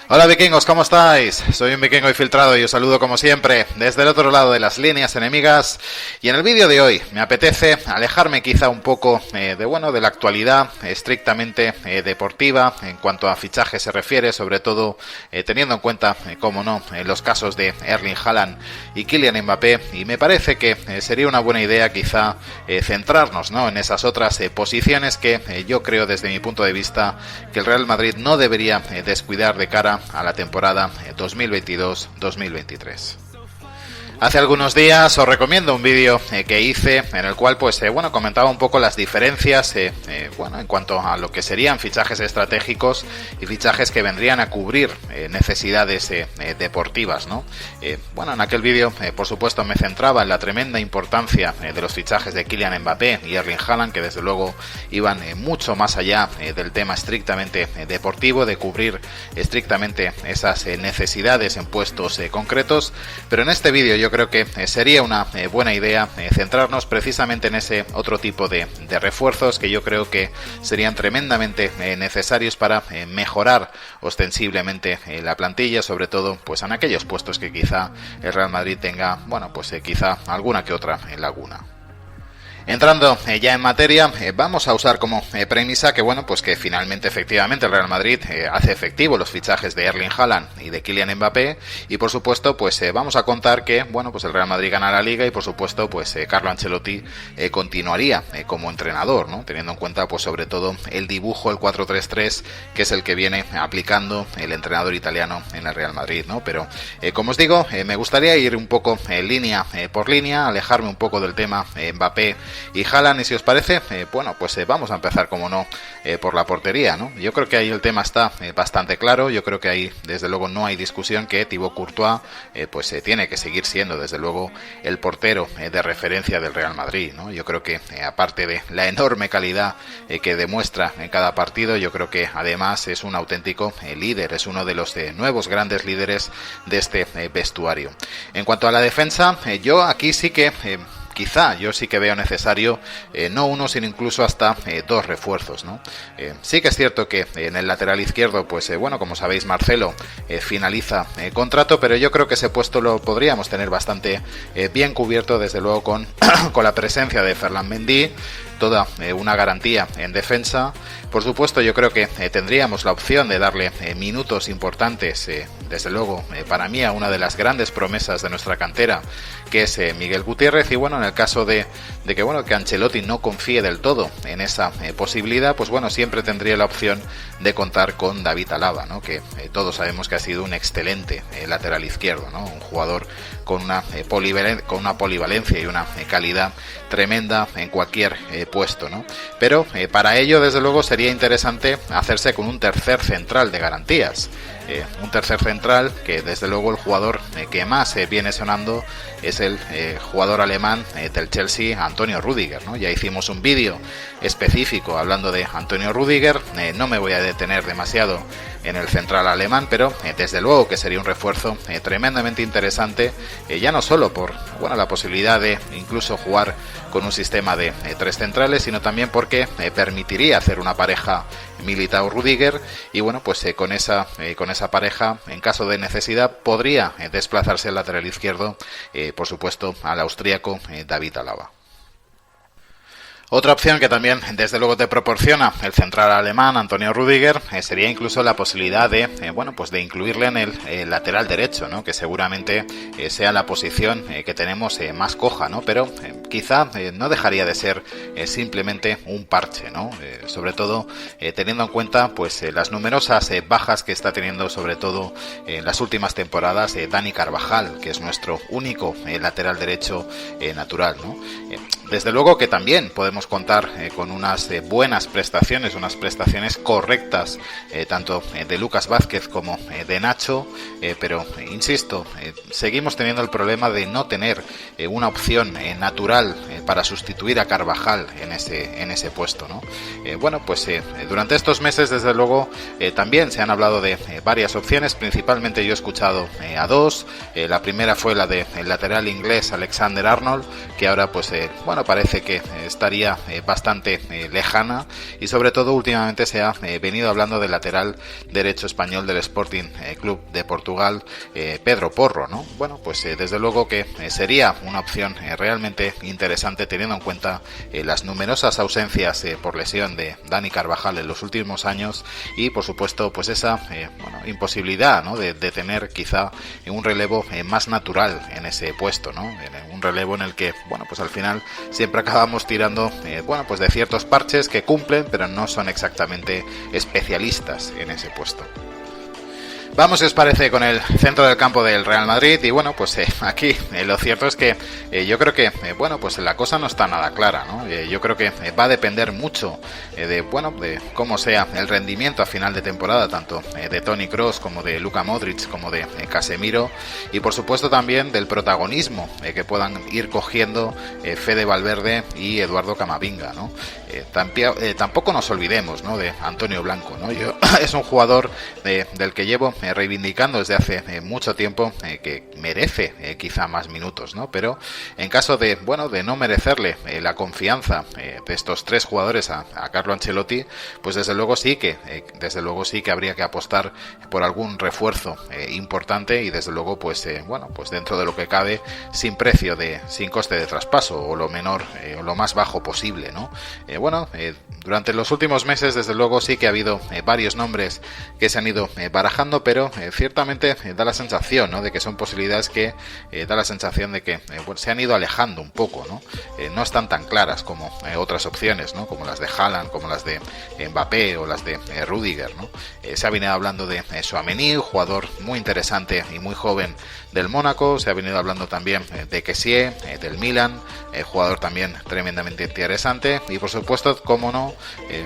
Hola vikingos, ¿cómo estáis? Soy un vikingo infiltrado y os saludo como siempre desde el otro lado de las líneas enemigas, y en el vídeo de hoy me apetece alejarme quizá un poco de la actualidad estrictamente deportiva en cuanto a fichajes se refiere, sobre todo teniendo en cuenta, como no, los casos de Erling Haaland y Kylian Mbappé, y me parece que sería una buena idea quizá centrarnos, ¿no?, en esas otras posiciones que yo creo desde mi punto de vista que el Real Madrid no debería descuidar de cara a la temporada 2022-2023. Hace algunos días os recomiendo un vídeo que hice en el cual comentaba un poco las diferencias en cuanto a lo que serían fichajes estratégicos y fichajes que vendrían a cubrir necesidades deportivas, ¿no? En aquel vídeo por supuesto me centraba en la tremenda importancia de los fichajes de Kylian Mbappé y Erling Haaland, que desde luego iban mucho más allá del tema estrictamente deportivo, de cubrir estrictamente esas necesidades en puestos concretos, pero en este vídeo yo creo que sería una buena idea centrarnos precisamente en ese otro tipo de refuerzos que yo creo que serían tremendamente necesarios para mejorar ostensiblemente la plantilla, sobre todo pues en aquellos puestos que quizá el Real Madrid tenga, quizá alguna que otra laguna. Entrando ya en materia, vamos a usar como premisa que que finalmente efectivamente el Real Madrid hace efectivo los fichajes de Erling Haaland y de Kylian Mbappé, y por supuesto vamos a contar que el Real Madrid gana la Liga y por supuesto Carlo Ancelotti continuaría como entrenador, ¿no?, teniendo en cuenta sobre todo el dibujo, el 4-3-3, que es el que viene aplicando el entrenador italiano en el Real Madrid, ¿no? Pero como os digo, me gustaría ir un poco línea por línea, alejarme un poco del tema Mbappé y Haaland, y si os parece, vamos a empezar, como no, por la portería, ¿no? Yo creo que ahí el tema está bastante claro. Yo creo que ahí desde luego no hay discusión que Thibaut Courtois tiene que seguir siendo desde luego el portero de referencia del Real Madrid, ¿no? Yo creo que aparte de la enorme calidad que demuestra en cada partido, yo creo que además es un auténtico líder, es uno de los nuevos grandes líderes de este vestuario. En cuanto a la defensa, yo aquí sí que yo sí que veo necesario no uno, sino incluso hasta dos refuerzos, ¿no? Sí que es cierto que en el lateral izquierdo, como sabéis, Marcelo finaliza contrato, pero yo creo que ese puesto lo podríamos tener bastante bien cubierto, desde luego con la presencia de Ferland Mendy, toda una garantía en defensa. Por supuesto, yo creo que tendríamos la opción de darle minutos importantes, desde luego, para mí a una de las grandes promesas de nuestra cantera, que es Miguel Gutiérrez, y en el caso de que Ancelotti no confíe del todo en esa posibilidad, siempre tendría la opción de contar con David Alaba, ¿no?, que todos sabemos que ha sido un excelente lateral izquierdo, ¿no?, un jugador con una polivalencia y una calidad tremenda en cualquier puesto, ¿no? Pero para ello, desde luego, sería interesante hacerse con un tercer central de garantías. Un tercer central que desde luego el jugador que más viene sonando es el jugador alemán del Chelsea, Antonio Rüdiger, ¿no? Ya hicimos un vídeo específico hablando de Antonio Rüdiger, no me voy a detener demasiado en el central alemán, pero desde luego que sería un refuerzo tremendamente interesante, ya no solo por la posibilidad de incluso jugar con un sistema de tres centrales, sino también porque permitiría hacer una pareja Militao-Rüdiger, y con esa pareja, en caso de necesidad, podría desplazarse al lateral izquierdo, por supuesto, al austríaco David Alaba. Otra opción que también desde luego te proporciona el central alemán Antonio Rüdiger sería incluso la posibilidad de de incluirle en el lateral derecho, ¿no?, que seguramente sea la posición que tenemos más coja, ¿no?, pero quizá no dejaría de ser simplemente un parche, ¿no?, sobre todo teniendo en cuenta las numerosas bajas que está teniendo, sobre todo en las últimas temporadas, Dani Carvajal, que es nuestro único lateral derecho natural, ¿no? Desde luego que también podemos contar con unas buenas prestaciones, unas prestaciones correctas, tanto de Lucas Vázquez como de Nacho, pero insisto, seguimos teniendo el problema de no tener una opción natural natural para sustituir a Carvajal en ese puesto, ¿no? Bueno, pues durante estos meses, desde luego, también se han hablado de varias opciones. Principalmente yo he escuchado a dos. La primera fue la del lateral inglés Alexander Arnold, que ahora pues bueno, parece que estaría bastante lejana, y sobre todo últimamente se ha venido hablando del lateral derecho español del Sporting Club de Portugal, Pedro Porro, ¿no? Bueno, pues desde luego que sería una opción realmente interesante, teniendo en cuenta las numerosas ausencias por lesión de Dani Carvajal en los últimos años, y por supuesto pues esa bueno, imposibilidad, ¿no? de tener quizá un relevo más natural en ese puesto, ¿no? Un relevo en el que, bueno, pues al final siempre acabamos tirando bueno, pues de ciertos parches que cumplen, pero no son exactamente especialistas en ese puesto. Vamos, si os parece, con el centro del campo del Real Madrid. Y bueno, pues aquí lo cierto es que yo creo que bueno, pues la cosa no está nada clara, ¿no? Yo creo que va a depender mucho de cómo sea el rendimiento a final de temporada, tanto de Toni Kroos como de Luka Modric, como de Casemiro, y por supuesto también del protagonismo que puedan ir cogiendo Fede Valverde y Eduardo Camavinga, ¿no? Tampoco nos olvidemos, ¿no?, de Antonio Blanco, ¿no? Es un jugador del que llevo reivindicando desde hace mucho tiempo que merece quizá más minutos, ¿no? Pero en caso de, bueno, de no merecerle la confianza de estos tres jugadores a Carlo Ancelotti, pues desde luego sí que habría que apostar por algún refuerzo importante, y desde luego pues bueno, pues dentro de lo que cabe sin coste de traspaso, o lo menor o lo más bajo posible, ¿no? Durante los últimos meses desde luego sí que ha habido varios nombres que se han ido barajando, pero ciertamente da la sensación, ¿no?, de que son posibilidades que da la sensación de que bueno, se han ido alejando un poco, ¿no? No están tan claras como otras opciones, ¿no?, como las de Haaland, como las de Mbappé o las de Rüdiger, ¿no? Se ha venido hablando de Tchouaméni, jugador muy interesante y muy joven del Mónaco. Se ha venido hablando también de Kessie, del Milan, jugador también tremendamente interesante, y por supuesto, cómo no,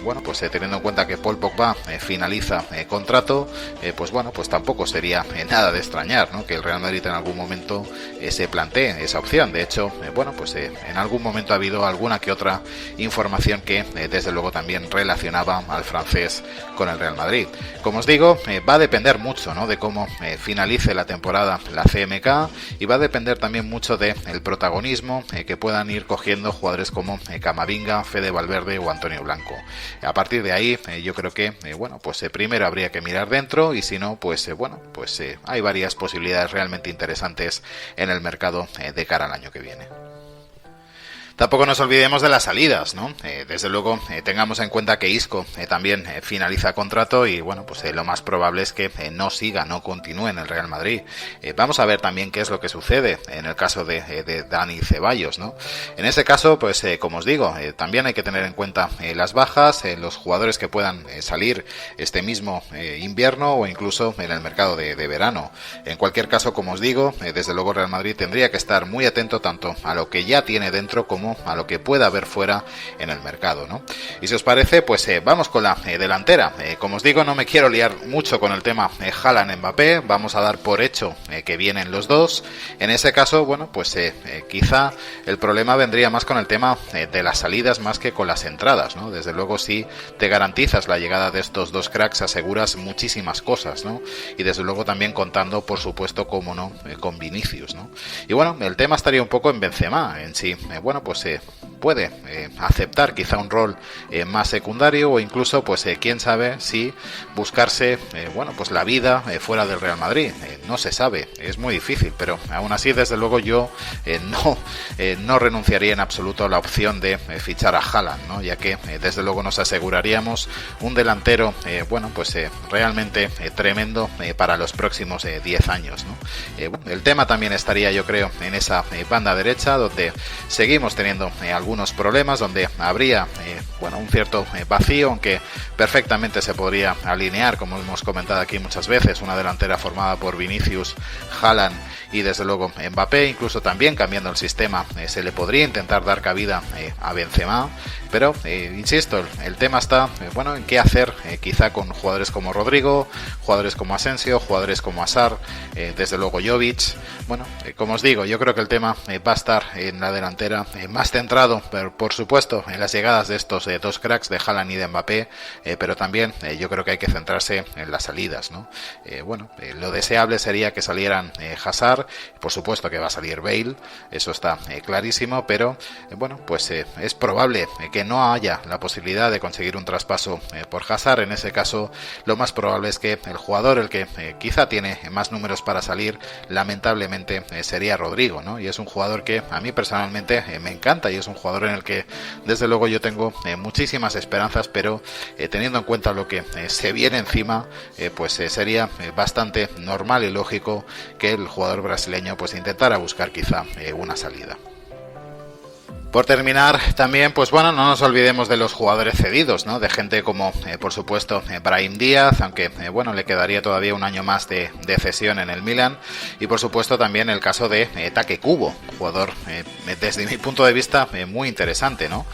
bueno, pues teniendo en cuenta que Paul Pogba finaliza contrato, pues bueno, pues tampoco sería nada de extrañar, ¿no?, que el Real Madrid en algún momento se plantee esa opción. De hecho, bueno, pues en algún momento ha habido alguna que otra información que desde luego también relacionaba al francés con el Real Madrid. Como os digo, va a depender mucho, ¿no?, de cómo finalice la temporada la CMK, y va a depender también mucho del protagonismo que puedan ir cogiendo jugadores como Camavinga, Fede Valverde o Antonio Blanco. A partir de ahí, yo creo que bueno, pues primero habría que mirar dentro, y si no, pues bueno, pues hay varias posibilidades realmente interesantes en el mercado de cara al año que viene. Tampoco nos olvidemos de las salidas, ¿no? Desde luego, tengamos en cuenta que Isco también finaliza contrato, y bueno, pues lo más probable es que no continúe en el Real Madrid. Vamos a ver también qué es lo que sucede en el caso de Dani Ceballos, ¿no? En ese caso, pues como os digo, también hay que tener en cuenta las bajas, los jugadores que puedan salir este mismo invierno, o incluso en el mercado de verano. En cualquier caso, como os digo, desde luego Real Madrid tendría que estar muy atento tanto a lo que ya tiene dentro como a lo que pueda haber fuera en el mercado, ¿no? Y si os parece, pues vamos con la delantera. Como os digo, no me quiero liar mucho con el tema Haaland-Mbappé. Vamos a dar por hecho que vienen los dos. En ese caso, bueno, pues quizá el problema vendría más con el tema de las salidas más que con las entradas, ¿no? Desde luego, si te garantizas la llegada de estos dos cracks, aseguras muchísimas cosas, ¿no? Y desde luego también contando, por supuesto, como no, con Vinicius, ¿no? Y bueno, el tema estaría un poco en Benzema en sí. Bueno, pues puede aceptar quizá un rol más secundario, o incluso pues quién sabe si buscarse bueno, pues la vida fuera del Real Madrid. No se sabe, es muy difícil, pero aún así desde luego yo no renunciaría en absoluto a la opción de fichar a Haaland, ¿no? Ya que desde luego nos aseguraríamos un delantero bueno, pues realmente tremendo para los próximos 10 años, ¿no? Bueno, el tema también estaría, yo creo, en esa banda derecha, donde seguimos teniendo algunos problemas, donde habría bueno, un cierto vacío, aunque perfectamente se podría alinear, como hemos comentado aquí muchas veces, una delantera formada por Vinicius, Haaland y desde luego Mbappé. Incluso también cambiando el sistema se le podría intentar dar cabida a Benzema, pero insisto, el tema está bueno, en qué hacer quizá con jugadores como Rodrigo, jugadores como Asensio, jugadores como Hazard, desde luego Jovic. Bueno, como os digo, yo creo que el tema va a estar en la delantera más centrado, por supuesto, en las llegadas de estos dos cracks, de Haaland y de Mbappé, pero también yo creo que hay que centrarse en las salidas, ¿no? Lo deseable sería que salieran Hazard, por supuesto que va a salir Bale, eso está clarísimo, pero es probable que no haya la posibilidad de conseguir un traspaso por Hazard. En ese caso, lo más probable es que el jugador, el que quizá tiene más números para salir, lamentablemente sería Rodrigo, ¿no? Y es un jugador que a mí personalmente me encanta y es un jugador en el que desde luego yo tengo muchísimas esperanzas, pero teniendo en cuenta lo que se viene encima, sería bastante normal y lógico que el jugador brasileño pues intentara buscar quizá una salida. Por terminar, también, no nos olvidemos de los jugadores cedidos, ¿no? De gente como, por supuesto, Brahim Díaz, aunque, le quedaría todavía un año más de cesión en el Milan. Y, por supuesto, también el caso de Take Kubo, jugador, desde mi punto de vista, muy interesante, ¿no?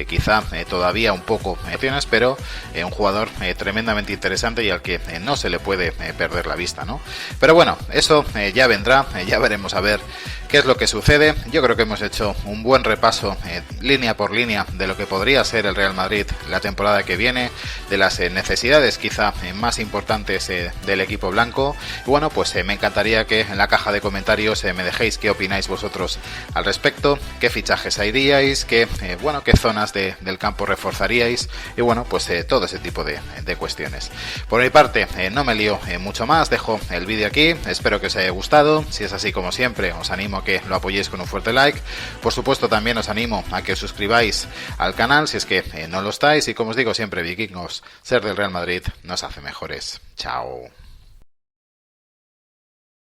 Quizá todavía un poco opciones, pero un jugador tremendamente interesante y al que no se le puede perder la vista, ¿no? Pero bueno, eso ya vendrá, ya veremos a ver qué es lo que sucede. Yo creo que hemos hecho un buen repaso línea por línea de lo que podría ser el Real Madrid la temporada que viene, de las necesidades quizá más importantes del equipo blanco. Y me encantaría que en la caja de comentarios me dejéis qué opináis vosotros al respecto, qué fichajes haríais, qué zonas del campo reforzaríais y todo ese tipo de cuestiones. Por mi parte, no me lío mucho más, dejo el vídeo aquí, espero que os haya gustado. Si es así, como siempre, os animo a que lo apoyéis con un fuerte like. Por supuesto, también os animo a que os suscribáis al canal si es que no lo estáis, y como os digo siempre, vikingos, ser del Real Madrid nos hace mejores. Chao.